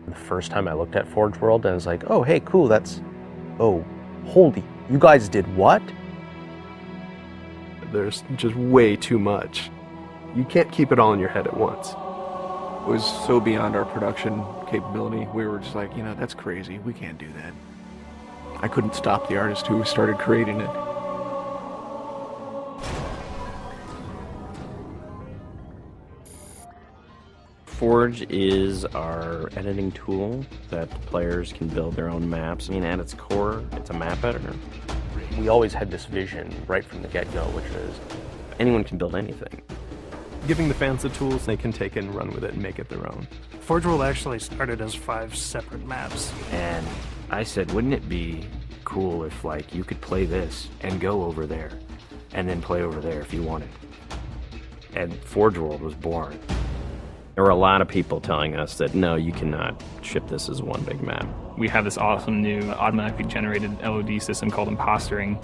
The first time I looked at Forge World, I was like, oh, hey, cool, that's... Oh, holy, you guys did what? There's just way too much. You can't keep it all in your head at once. It was so beyond our production capability. We were just like, that's crazy. We can't do that. I couldn't stop the artist who started creating it. Forge is our editing tool that players can build their own maps. I mean, at its core, it's a map editor. We always had this vision right from the get-go, which is anyone can build anything. Giving the fans the tools, they can take it and run with it and make it their own. Forge World actually started as 5 separate maps. And I said, wouldn't it be cool if, like, you could play this and go over there, and then play over there if you wanted. And Forge World was born. There were a lot of people telling us that, no, you cannot ship this as one big map. We have this awesome new automatically generated LOD system called impostering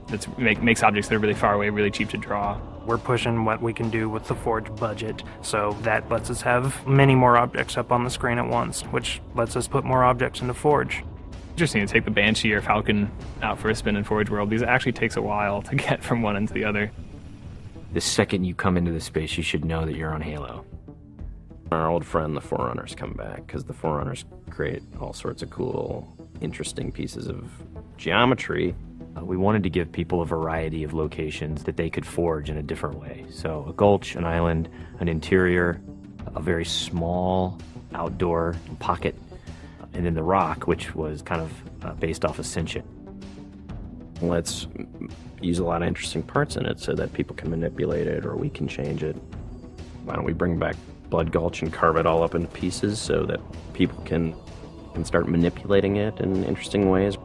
that makes objects that are really far away really cheap to draw. We're pushing what we can do with the Forge budget, so that lets us have many more objects up on the screen at once, which lets us put more objects into Forge. Interesting to take the Banshee or Falcon out for a spin in Forge World, because it actually takes a while to get from one end to the other. The second you come into the space, you should know that you're on Halo. Our old friend, the Forerunners, come back, because the Forerunners create all sorts of cool, interesting pieces of geometry. We wanted to give people a variety of locations that they could forge in a different way. So a gulch, an island, an interior, a very small outdoor pocket, and then the rock, which was kind of based off Ascension. Let's use a lot of interesting parts in it so that people can manipulate it or we can change it. Why don't we bring back Blood Gulch and carve it all up into pieces so that people can start manipulating it in interesting ways.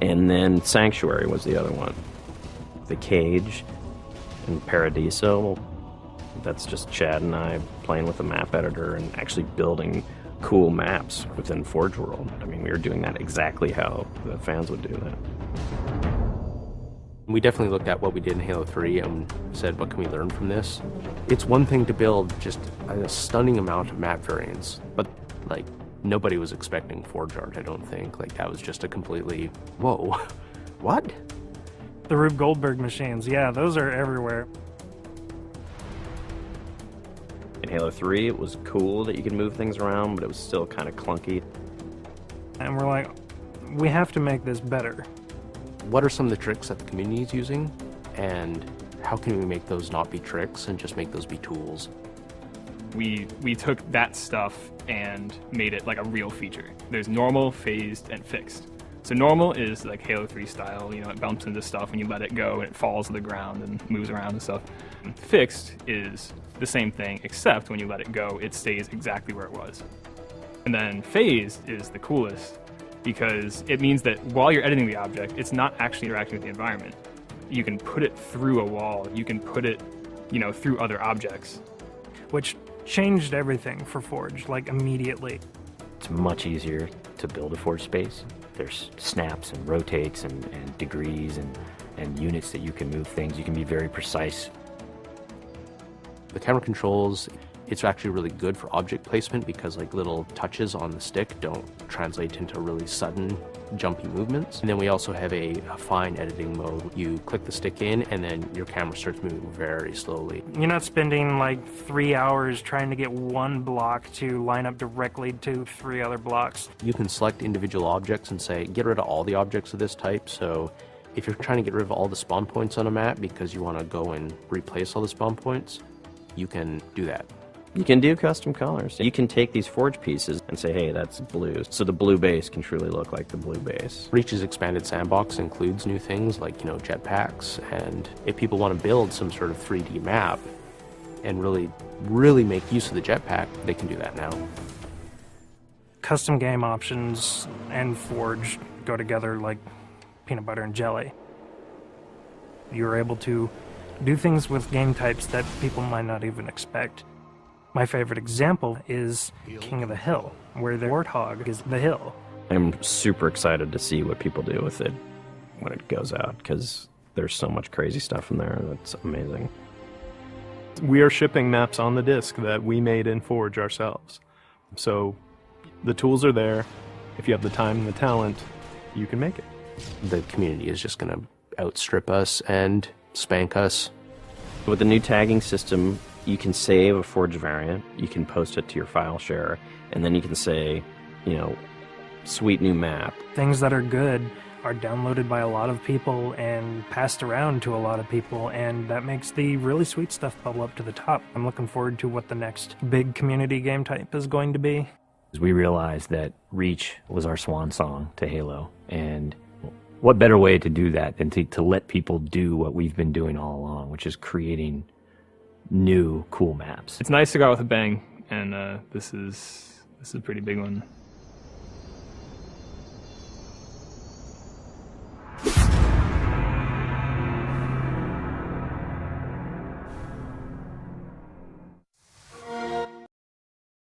And then Sanctuary was the other one. The Cage and Paradiso, that's just Chad and I playing with the map editor and actually building cool maps within Forge World. I mean, we were doing that exactly how the fans would do that. we definitely looked at what we did in Halo 3 and said, what can we learn from this? It's one thing to build just a stunning amount of map variants, but like nobody was expecting Forge art, I don't think. Like that was just a completely, whoa, what? The Rube Goldberg machines, yeah, those are everywhere. In Halo 3, it was cool that you could move things around, but it was still kind of clunky. And we're like, we have to make this better. What are some of the tricks that the community is using, and how can we make those not be tricks and just make those be tools? We took that stuff and made it like a real feature. There's normal, phased, and fixed. So normal is like Halo 3 style, you know, it bumps into stuff when you let it go and it falls to the ground and moves around and stuff. And fixed is the same thing, except when you let it go, it stays exactly where it was. And then phased is the coolest because it means that while you're editing the object, it's not actually interacting with the environment. You can put it through a wall, you can put it, you know, through other objects. Which changed everything for Forge, like immediately. It's much easier to build a Forge space. There's snaps and rotates and degrees and units that you can move things. You can be very precise. The camera controls, it's actually really good for object placement because like little touches on the stick don't translate into really sudden jumpy movements. And then we also have a fine editing mode. You click the stick in and then your camera starts moving very slowly. You're not spending like 3 hours trying to get one block to line up directly to 3 other blocks. You can select individual objects and say, get rid of all the objects of this type. So if you're trying to get rid of all the spawn points on a map because you want to go and replace all the spawn points, you can do that. You can do custom colors. You can take these Forge pieces and say, hey, that's blue. So the blue base can truly look like the blue base. Reach's expanded sandbox includes new things like, you know, jetpacks. And if people want to build some sort of 3D map and really make use of the jetpack, they can do that now. Custom game options and Forge go together like peanut butter and jelly. You're able to do things with game types that people might not even expect. My favorite example is King of the Hill, where the warthog is the hill. I'm super excited to see what people do with it when it goes out, because there's so much crazy stuff in there that's amazing. We are shipping maps on the disc that we made in Forge ourselves. So The tools are there. If you have the time and the talent, you can make it. The community is just going to outstrip us and spank us. With the new tagging system, you can save a forged variant, you can post it to your file share, and then you can say, sweet new map. Things that are good are downloaded by a lot of people and passed around to a lot of people, and that makes the really sweet stuff bubble up to the top. I'm looking forward to what the next big community game type is going to be. We realized that Reach was our swan song to Halo, and what better way to do that than to let people do what we've been doing all along, which is creating new cool maps. It's nice to go out with a bang, and this is a pretty big one.